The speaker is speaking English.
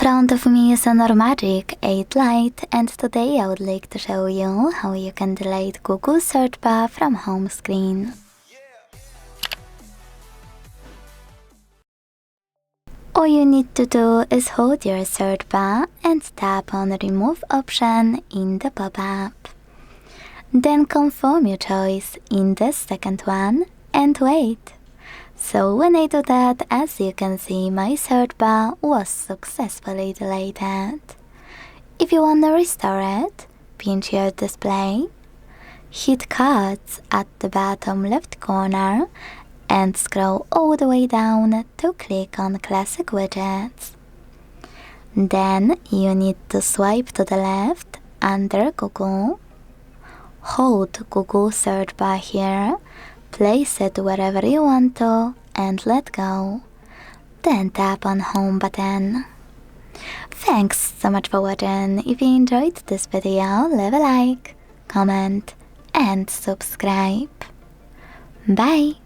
front of me is HONOR Magic8 Lite, and today I would like to show you how you can delete Google search bar from home screen. All you need to do is hold your search bar and tap on the remove option in the pop-up. Then confirm your choice in the second one and wait. So when I do that, as you can see, my search bar was successfully deleted. If you want to restore it, pinch your display, hit cards at the bottom left corner, and scroll all the way down to click on Classic Widgets. Then you need to swipe to the left under Google, hold Google search bar here, place it wherever you want to, and let go. Then tap on home button. Thanks so much for watching. If you enjoyed this video, leave a like, comment, and subscribe. Bye!